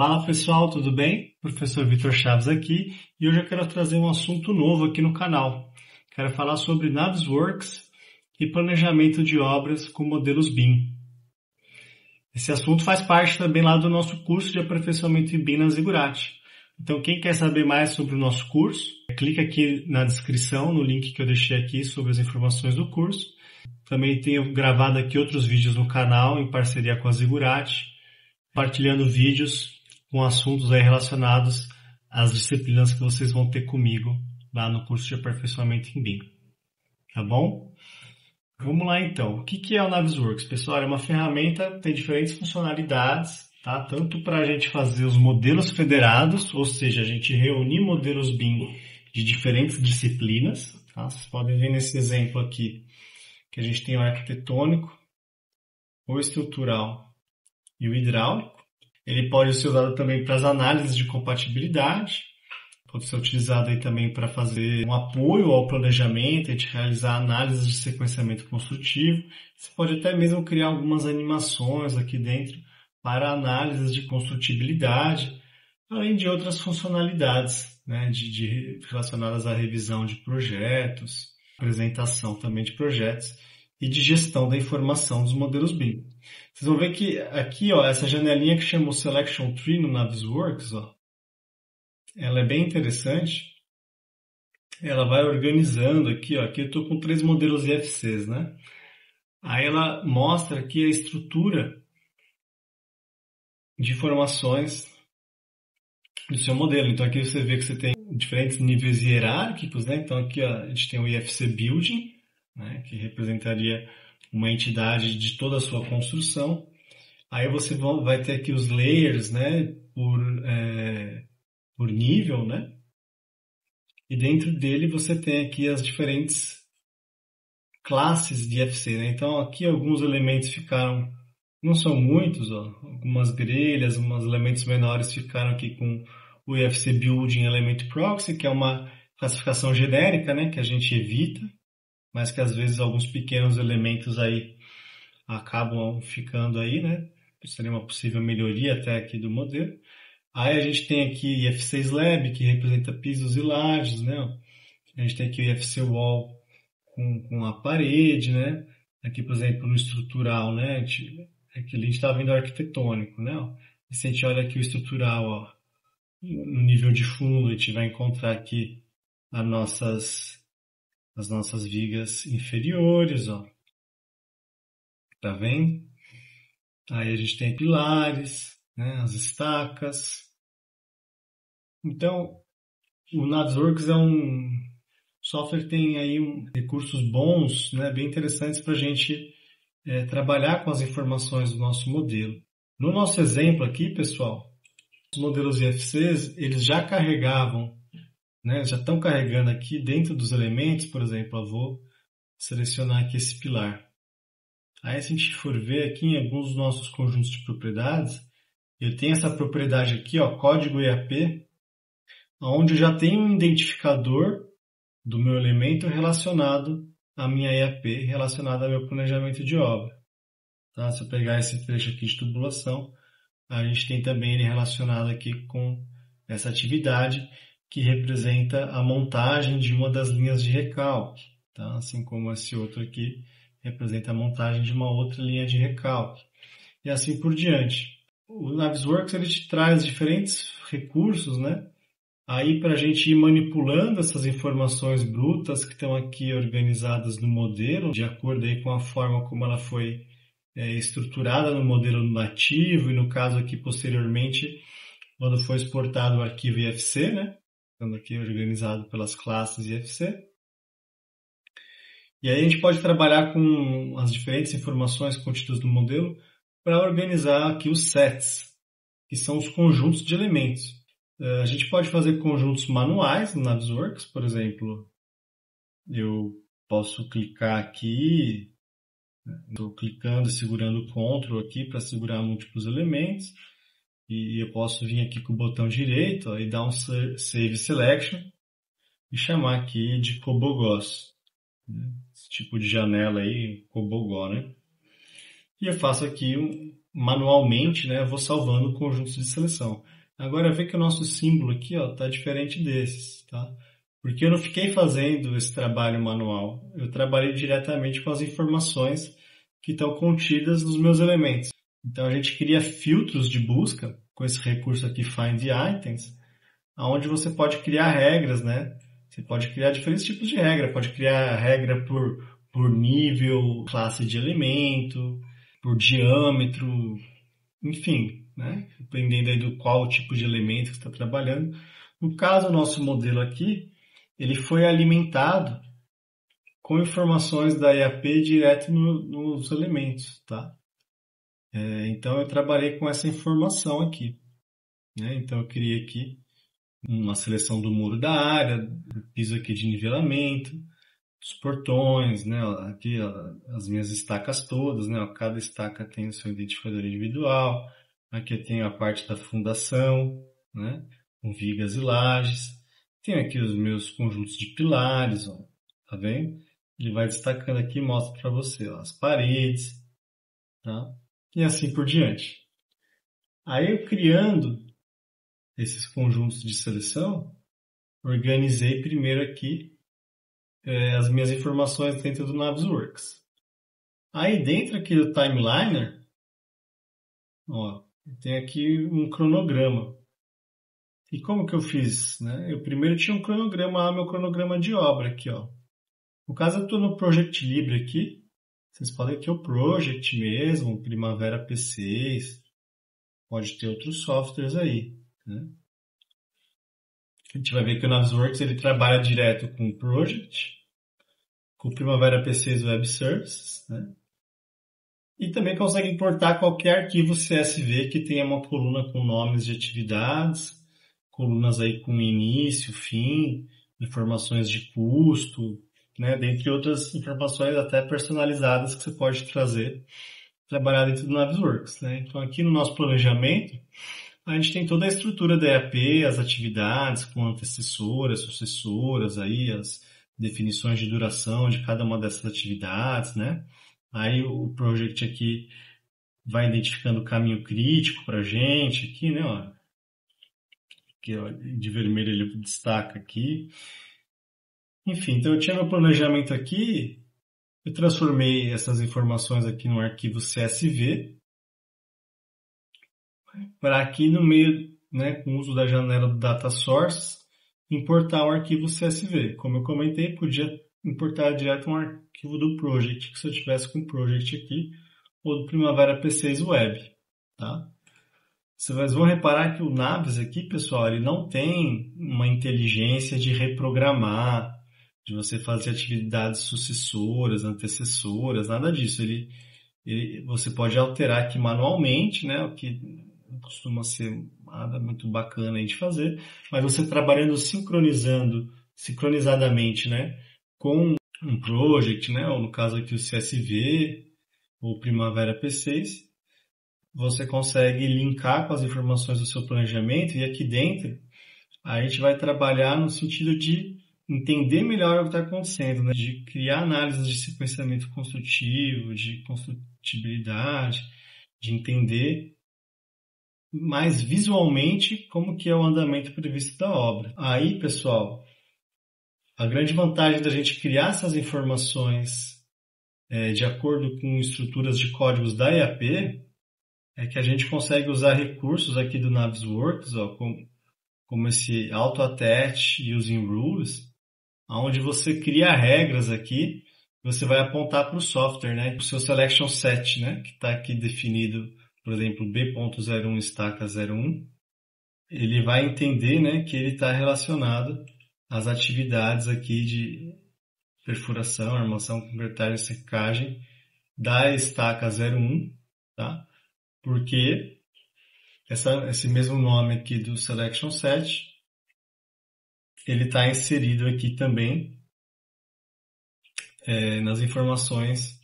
Fala pessoal, tudo bem? Professor Vitor Chaves aqui e hoje eu quero trazer um assunto novo aqui no canal. Quero falar sobre Navisworks e planejamento de obras com modelos BIM. Esse assunto faz parte também lá do nosso curso de aperfeiçoamento em BIM na Zigurate. Então quem quer saber mais sobre o nosso curso, clica aqui na descrição, no link que eu deixei aqui sobre as informações do curso. Também tenho gravado aqui outros vídeos no canal em parceria com a Zigurate, compartilhando vídeos com assuntos aí relacionados às disciplinas que vocês vão ter comigo lá no curso de aperfeiçoamento em BIM. Tá bom? Vamos lá então. O que é o Navisworks? Pessoal, é uma ferramenta que tem diferentes funcionalidades, tá? Tanto para a gente fazer os modelos federados, ou seja, a gente reunir modelos BIM de diferentes disciplinas. Tá? Vocês podem ver nesse exemplo aqui que a gente tem o arquitetônico, o estrutural e o hidráulico. Ele pode ser usado também para as análises de compatibilidade, pode ser utilizado aí também para fazer um apoio ao planejamento, a gente realizar análises de sequenciamento construtivo. Você pode até mesmo criar algumas animações aqui dentro para análises de construtibilidade, além de outras funcionalidades, né, relacionadas à revisão de projetos, apresentação também de projetos e de gestão da informação dos modelos BIM. Vocês vão ver que aqui, ó, essa janelinha que chama o Selection Tree no Navisworks, ó, ela é bem interessante. Ela vai organizando aqui, ó, aqui eu estou com 3 modelos IFCs, né? Aí ela mostra aqui a estrutura de informações do seu modelo. Então aqui você vê que você tem diferentes níveis hierárquicos, né? Então aqui, ó, a gente tem o IFC Building, né, que representaria uma entidade de toda a sua construção. Aí você vai ter aqui os layers, né, por nível, né? E dentro dele você tem aqui as diferentes classes de IFC, né? Então aqui alguns elementos ficaram, não são muitos, ó, algumas grelhas, alguns elementos menores ficaram aqui com o IFC Building Element Proxy, que é uma classificação genérica, né, que a gente evita, mas que às vezes alguns pequenos elementos aí acabam ficando aí, né? Seria uma possível melhoria até aqui do modelo. Aí a gente tem aqui IFC Slab, que representa pisos e lajes, né? A gente tem aqui o IFC Wall com a parede, né? Aqui, por exemplo, no estrutural, né? Aqui a gente está vendo o arquitetônico, né? E se a gente olha aqui o estrutural, ó, no nível de fundo, a gente vai encontrar aqui as nossas vigas inferiores, ó. Tá vendo? Aí a gente tem pilares, né, as estacas. Então, o Navisworks é um software que tem aí recursos bons, né, bem interessantes para a gente trabalhar com as informações do nosso modelo. No nosso exemplo aqui, pessoal, os modelos IFCs, eles já carregavam, né, já estão carregando aqui dentro dos elementos, por exemplo, eu vou selecionar aqui esse pilar. Aí se a gente for ver aqui em alguns dos nossos conjuntos de propriedades, eu tenho essa propriedade aqui, ó, código EAP, onde eu já tenho um identificador do meu elemento relacionado à minha EAP, relacionado ao meu planejamento de obra. Tá? Se eu pegar esse trecho aqui de tubulação, a gente tem também ele relacionado aqui com essa atividade que representa a montagem de uma das linhas de recalque, tá? Assim como esse outro aqui representa a montagem de uma outra linha de recalque, e assim por diante. O Navisworks ele te traz diferentes recursos, né? Aí para a gente ir manipulando essas informações brutas que estão aqui organizadas no modelo, de acordo aí com a forma como ela foi estruturada no modelo nativo, e no caso aqui posteriormente, quando foi exportado o arquivo IFC, né? Ficando aqui organizado pelas classes IFC. E aí a gente pode trabalhar com as diferentes informações contidas no modelo para organizar aqui os sets, que são os conjuntos de elementos. A gente pode fazer conjuntos manuais no Navisworks, por exemplo, eu posso clicar aqui, estou clicando e segurando o Ctrl aqui para segurar múltiplos elementos, e eu posso vir aqui com o botão direito, ó, e dar um Save Selection e chamar aqui de Cobogós. Esse tipo de janela aí, Cobogó, né? E eu faço aqui manualmente, né, eu vou salvando conjuntos de seleção. Agora vê que o nosso símbolo aqui está diferente desses, tá? Porque eu não fiquei fazendo esse trabalho manual. Eu trabalhei diretamente com as informações que estão contidas nos meus elementos. Então a gente cria filtros de busca com esse recurso aqui Find Items, onde você pode criar regras, né? Você pode criar diferentes tipos de regra. Pode criar regra por nível, classe de elemento, por diâmetro, enfim, né? Dependendo aí do qual tipo de elemento que você está trabalhando. No caso, o nosso modelo aqui, ele foi alimentado com informações da IAP direto nos elementos, tá? Então, eu trabalhei com essa informação aqui, né? Então, eu criei aqui uma seleção do muro da área, do piso aqui de nivelamento, os portões, né? Aqui as minhas estacas todas, né? Cada estaca tem o seu identificador individual. Aqui eu tenho a parte da fundação, né? Com vigas e lajes. Tenho aqui os meus conjuntos de pilares, ó. Tá vendo? Ele vai destacando aqui e mostra para você, ó, as paredes, tá? E assim por diante. Aí eu criando esses conjuntos de seleção, organizei primeiro aqui as minhas informações dentro do Navisworks. Aí dentro aqui do Timeliner, ó, tem aqui um cronograma. E como que eu fiz, né? Eu primeiro tinha um cronograma, meu cronograma de obra aqui, ó. No caso eu estou no Project Libre aqui. Vocês podem ter o Project mesmo, Primavera P6. Pode ter outros softwares aí, né? A gente vai ver que o Navisworks ele trabalha direto com o Project, com o Primavera P6 Web Services, né? E também consegue importar qualquer arquivo CSV que tenha uma coluna com nomes de atividades, colunas aí com início, fim, informações de custo, né? Dentre outras informações até personalizadas que você pode trazer, trabalhar dentro do Navisworks, né? Então aqui no nosso planejamento, a gente tem toda a estrutura da EAP, as atividades com antecessoras, sucessoras, aí as definições de duração de cada uma dessas atividades, né? Aí o project aqui vai identificando o caminho crítico para a gente, aqui, né? Ó, que ó, de vermelho ele destaca aqui. Enfim, então eu tinha meu planejamento aqui, eu transformei essas informações aqui num arquivo CSV, para aqui no meio, né, com o uso da janela do Data Source, importar o arquivo CSV. Como eu comentei, podia importar direto um arquivo do Project, que se eu tivesse com o Project aqui, ou do Primavera P6 Web, tá? Vocês vão reparar que o Navis aqui, pessoal, ele não tem uma inteligência de reprogramar, de você fazer atividades sucessoras, antecessoras, nada disso. Você pode alterar aqui manualmente, né, o que costuma ser nada muito bacana aí de fazer, mas você trabalhando sincronizadamente, né, com um project, né, ou no caso aqui o CSV ou Primavera P6, você consegue linkar com as informações do seu planejamento e aqui dentro a gente vai trabalhar no sentido de entender melhor o que está acontecendo, né, de criar análises de sequenciamento construtivo, de construtibilidade, de entender mais visualmente como que é o andamento previsto da obra. Aí, pessoal, a grande vantagem da gente criar essas informações de acordo com estruturas de códigos da EAP é que a gente consegue usar recursos aqui do Navisworks, ó, como esse Auto-Attach Using Rules, onde você cria regras aqui, você vai apontar para o software, né, o seu selection set, né, que está aqui definido, por exemplo, B.01 estaca 01, ele vai entender, né, que ele está relacionado às atividades aqui de perfuração, armação, convertagem e secagem da estaca 01, tá? Porque esse mesmo nome aqui do selection set, ele está inserido aqui também nas informações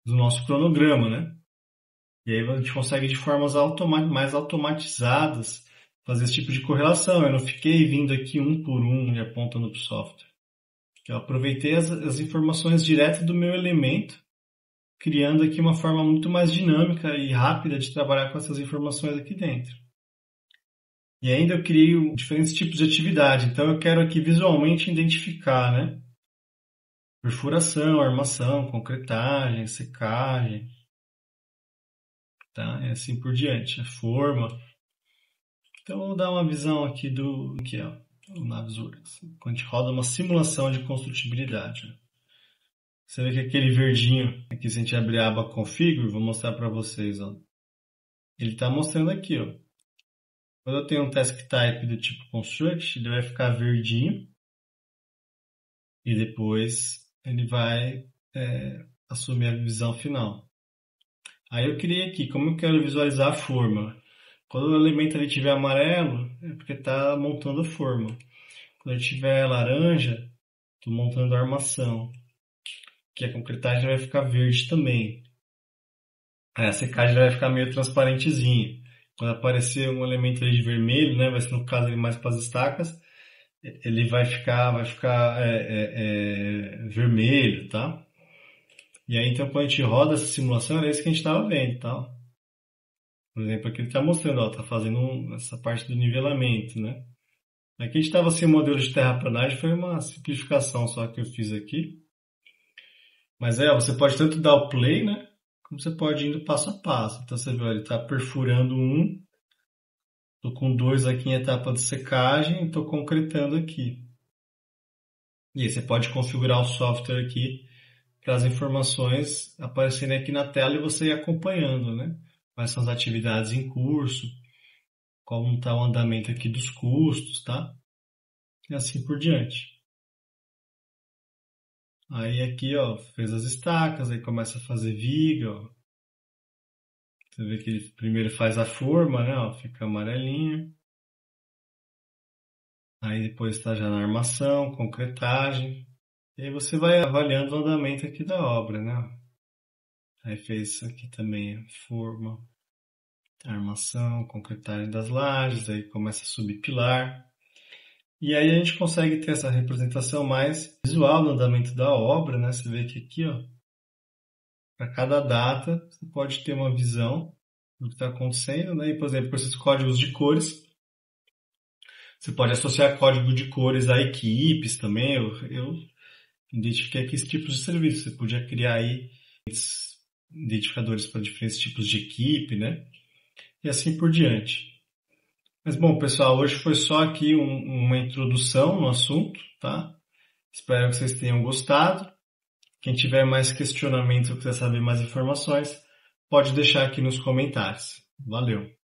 do nosso cronograma, né? E aí a gente consegue de formas mais automatizadas fazer esse tipo de correlação. Eu não fiquei vindo aqui um por um e apontando para o software. Eu aproveitei as informações direto do meu elemento criando aqui uma forma muito mais dinâmica e rápida de trabalhar com essas informações aqui dentro. E ainda eu crio diferentes tipos de atividade. Então eu quero aqui visualmente identificar, né? Perfuração, armação, concretagem, secagem, tá? E assim por diante, a forma. Então vou dar uma visão aqui do que é o Navisworks. Quando a gente roda uma simulação de construtibilidade. Você vê que aquele verdinho, aqui se a gente abrir a aba Configure, vou mostrar para vocês, ó. Ele está mostrando aqui, ó. Quando eu tenho um task type do tipo Construct, ele vai ficar verdinho e depois ele vai assumir a visão final. Aí eu criei aqui, como eu quero visualizar a forma. Quando o elemento ali tiver amarelo, é porque está montando a forma. Quando ele tiver laranja, estou montando a armação. Que a concretagem vai ficar verde também. Aí a secagem vai ficar meio transparentezinha. Quando aparecer um elemento ali de vermelho, né, vai ser no caso ali mais para as estacas, ele vai ficar vermelho, tá? E aí então quando a gente roda essa simulação, era isso que a gente estava vendo, tá? Por exemplo, aqui ele está mostrando, ó, tá fazendo essa parte do nivelamento, né? Aqui a gente estava sem modelo de terraplanagem, foi uma simplificação só que eu fiz aqui. Mas você pode tanto dar o play, né? Como você pode ir indo passo a passo. Então você vê, ele está perfurando um. Estou com 2 aqui em etapa de secagem e estou concretando aqui. E aí você pode configurar o software aqui para as informações aparecerem aqui na tela e você ir acompanhando, né? Quais são as atividades em curso, como está o andamento aqui dos custos, tá? E assim por diante. Aí aqui, ó, fez as estacas, aí começa a fazer viga, ó. Você vê que ele primeiro faz a forma, né, ó, fica amarelinho. Aí depois está já na armação, concretagem. E aí você vai avaliando o andamento aqui da obra, né? Aí fez isso aqui também, a forma, a armação, concretagem das lajes, aí começa a subir pilar. E aí a gente consegue ter essa representação mais visual do andamento da obra, né? Você vê que aqui, ó, para cada data, você pode ter uma visão do que está acontecendo, né? E, por exemplo, com esses códigos de cores, você pode associar código de cores a equipes também. Eu identifiquei aqui esses tipos de serviço. Você podia criar aí identificadores para diferentes tipos de equipe, né? E assim por diante. Mas bom, pessoal, hoje foi só aqui uma introdução no assunto, tá? Espero que vocês tenham gostado. Quem tiver mais questionamento ou quiser saber mais informações, pode deixar aqui nos comentários. Valeu!